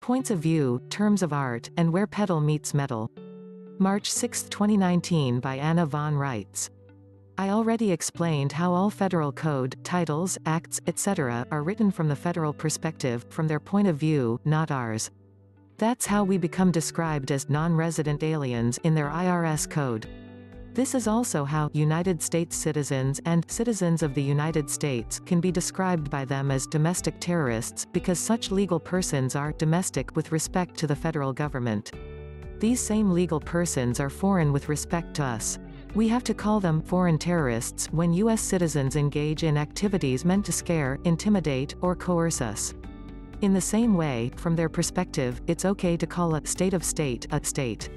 Points of View, Terms of Art, and Where Pedal Meets Metal. March 6, 2019 by Anna von Reitz. I already explained how all federal code, titles, acts, etc. are written from the federal perspective, from their point of view, not ours. That's how we become described as non-resident aliens in their IRS code. This is also how United States citizens and citizens of the United States can be described by them as domestic terrorists, because such legal persons are domestic with respect to the federal government. These same legal persons are foreign with respect to us. We have to call them foreign terrorists when U.S. citizens engage in activities meant to scare, intimidate, or coerce us. In the same way, from their perspective, it's okay to call a state of state a state.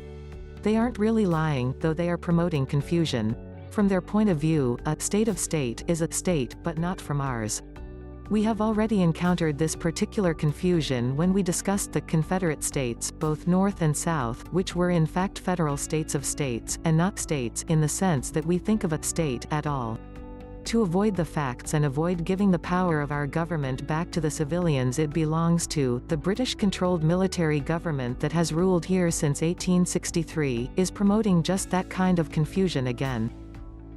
They aren't really lying, though they are promoting confusion. From their point of view, a state of state is a state, but not from ours. We have already encountered this particular confusion when we discussed the Confederate States, both North and South, which were in fact federal states of states, and not states in the sense that we think of a state at all. To avoid the facts and avoid giving the power of our government back to the civilians it belongs to, the British-controlled military government that has ruled here since 1863, is promoting just that kind of confusion again.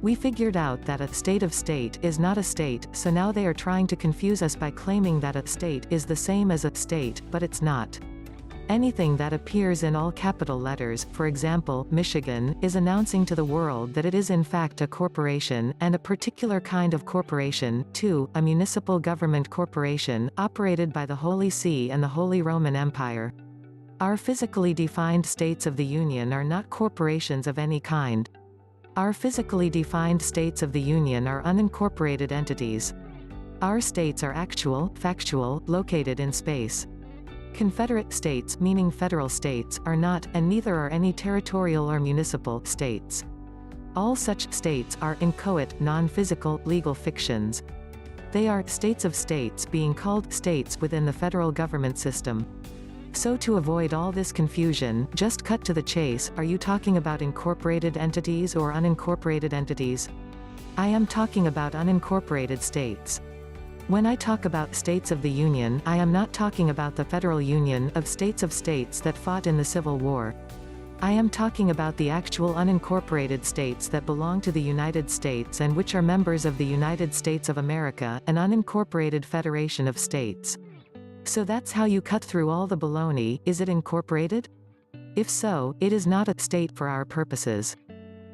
We figured out that a state of state is not a state, so now they are trying to confuse us by claiming that a state is the same as a state, but it's not. Anything that appears in all capital letters, for example, Michigan, is announcing to the world that it is in fact a corporation, and a particular kind of corporation, too, a municipal government corporation, operated by the Holy See and the Holy Roman Empire. Our physically defined states of the Union are not corporations of any kind. Our physically defined states of the Union are unincorporated entities. Our states are actual, factual, located in space. Confederate states, meaning federal states, are not, and neither are any territorial or municipal, states. All such states are inchoate, non-physical, legal fictions. They are states of states being called states within the federal government system. So to avoid all this confusion, just cut to the chase, are you talking about incorporated entities or unincorporated entities? I am talking about unincorporated states. When I talk about states of the Union, I am not talking about the federal union of states that fought in the Civil War. I am talking about the actual unincorporated states that belong to the United States and which are members of the United States of America, an unincorporated federation of states. So that's how you cut through all the baloney. Is it incorporated? If so, it is not a state for our purposes.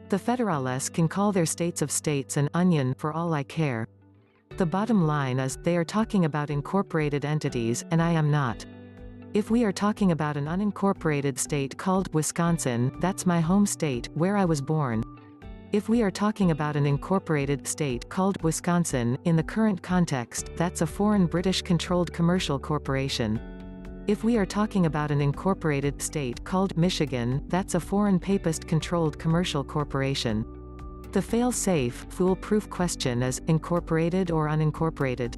The federales can call their states of states an onion for all I care. The bottom line is, they are talking about incorporated entities, and I am not. If we are talking about an unincorporated state called Wisconsin, that's my home state, where I was born. If we are talking about an incorporated state called Wisconsin, in the current context, that's a foreign British-controlled commercial corporation. If we are talking about an incorporated state called Michigan, that's a foreign papist-controlled commercial corporation. The fail-safe, foolproof question is, incorporated or unincorporated?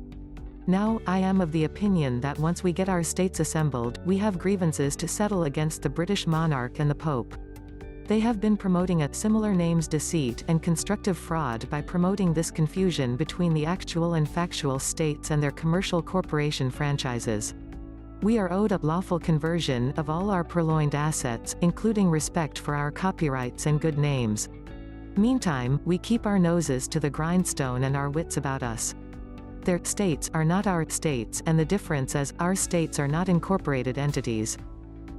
Now, I am of the opinion that once we get our states assembled, we have grievances to settle against the British monarch and the Pope. They have been promoting a similar names deceit and constructive fraud by promoting this confusion between the actual and factual states and their commercial corporation franchises. We are owed a lawful conversion of all our purloined assets, including respect for our copyrights and good names. Meantime, we keep our noses to the grindstone and our wits about us. Their states are not our states, and the difference is, our states are not incorporated entities.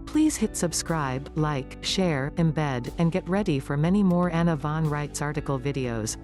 Please hit subscribe, like, share, embed, and get ready for many more Anna von Reitz article videos.